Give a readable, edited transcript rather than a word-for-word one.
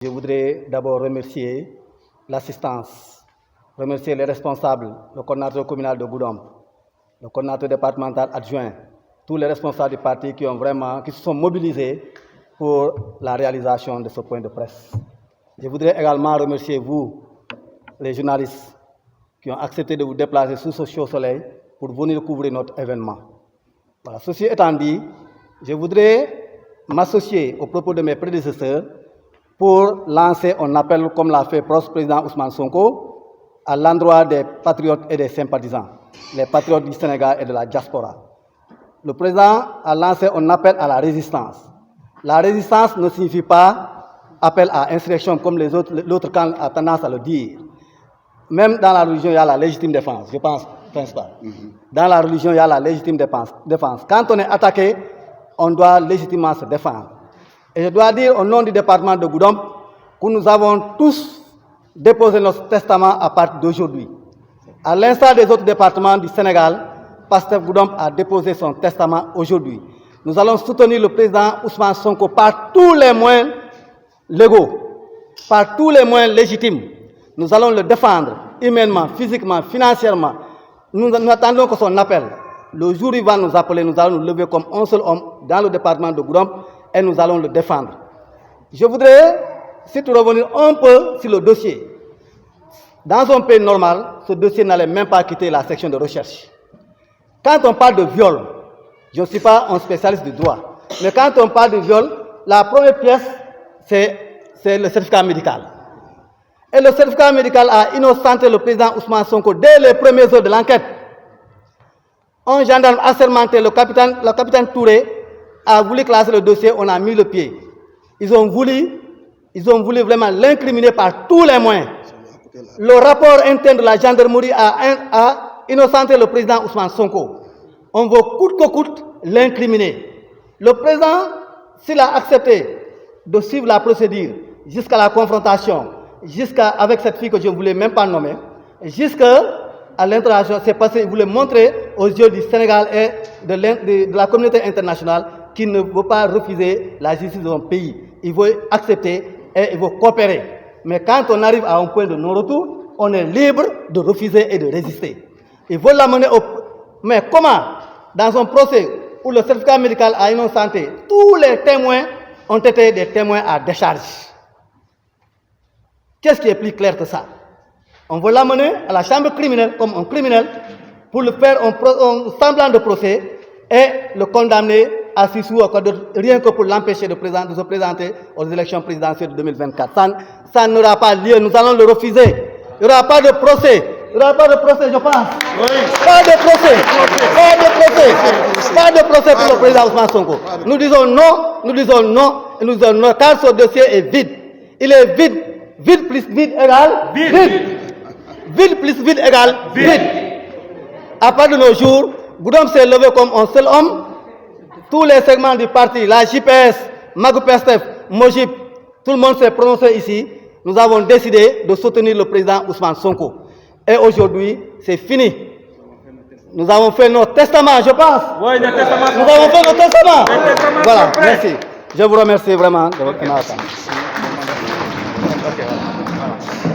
Je voudrais d'abord remercier l'assistance, remercier les responsables, le coordinateur communal de Goudomp, le coordinateur départemental adjoint, tous les responsables du parti qui se sont mobilisés pour la réalisation de ce point de presse. Je voudrais également remercier vous, les journalistes, qui ont accepté de vous déplacer sous ce chaud soleil pour venir couvrir notre événement. Voilà. Ceci étant dit, je voudrais m'associer aux propos de mes prédécesseurs pour lancer un appel, comme l'a fait le président Ousmane Sonko, à l'endroit des patriotes et des sympathisants, les patriotes du Sénégal et de la diaspora. Le président a lancé un appel à la résistance. La résistance ne signifie pas appel à insurrection comme l'autre camp a tendance à le dire. Même dans la religion, il y a la légitime défense, je pense pas. Dans la religion, il y a la légitime défense. Quand on est attaqué, on doit légitimement se défendre. Et je dois dire au nom du département de Goudomp que nous avons tous déposé notre testament à partir d'aujourd'hui. À l'instar des autres départements du Sénégal, Pastef Goudomp a déposé son testament aujourd'hui. Nous allons soutenir le président Ousmane Sonko par tous les moyens légaux, par tous les moyens légitimes. Nous allons le défendre humainement, physiquement, financièrement. Nous attendons que son appel. Le jour où il va nous appeler, nous allons nous lever comme un seul homme dans le département de Goudomp et nous allons le défendre. Je voudrais surtout revenir un peu sur le dossier. Dans un pays normal, ce dossier n'allait même pas quitter la section de recherche. Quand on parle de viol, je ne suis pas un spécialiste du droit, mais quand on parle de viol, la première pièce, c'est le certificat médical. Et le certificat médical a innocenté le président Ousmane Sonko dès les premières heures de l'enquête. Un gendarme assermenté, le capitaine Touré, a voulu classer le dossier, on a mis le pied. Ils ont voulu vraiment l'incriminer par tous les moyens. Le rapport interne de la gendarmerie a innocenté le président Ousmane Sonko. On veut coûte que coûte l'incriminer. Le président, s'il a accepté de suivre la procédure jusqu'à la confrontation, avec cette fille que je ne voulais même pas nommer, jusqu'à l'interaction, c'est parce qu'il voulait montrer aux yeux du Sénégal et de la communauté internationale qu'il ne veut pas refuser la justice de son pays. Il veut accepter et il veut coopérer. Mais quand on arrive à un point de non-retour, on est libre de refuser et de résister. Il veut l'amener au... Mais comment, dans un procès où le certificat médical a innocenté, tous les témoins ont été des témoins à décharge? Qu'est-ce qui est plus clair que ça? On veut l'amener à la chambre criminelle comme un criminel pour le faire un semblant de procès et le condamner à 6 mois, rien que pour l'empêcher de se présenter aux élections présidentielles de 2024. Ça n'aura pas lieu, nous allons le refuser. Il n'y aura pas de procès. Il n'y aura pas de procès, je pense. Oui. Pas de procès. Pas de procès. Pas de procès pour le président Ousmane Sonko. Nous disons non, nous disons non, et nous disons non, car ce dossier est vide. Il est vide. Vide plus vide égale vide. Vide plus vide égale vide. À part de nos jours, Goudomp s'est levé comme un seul homme. Tous les segments du parti, la JPS, Magou Pastef, Mojib, tout le monde s'est prononcé ici. Nous avons décidé de soutenir le président Ousmane Sonko. Et aujourd'hui, c'est fini. Nous avons fait notre testament, je pense. Oui, le testament. Nous avons fait notre testament. Voilà, merci. Je vous remercie vraiment de votre attention. Okay, voilà.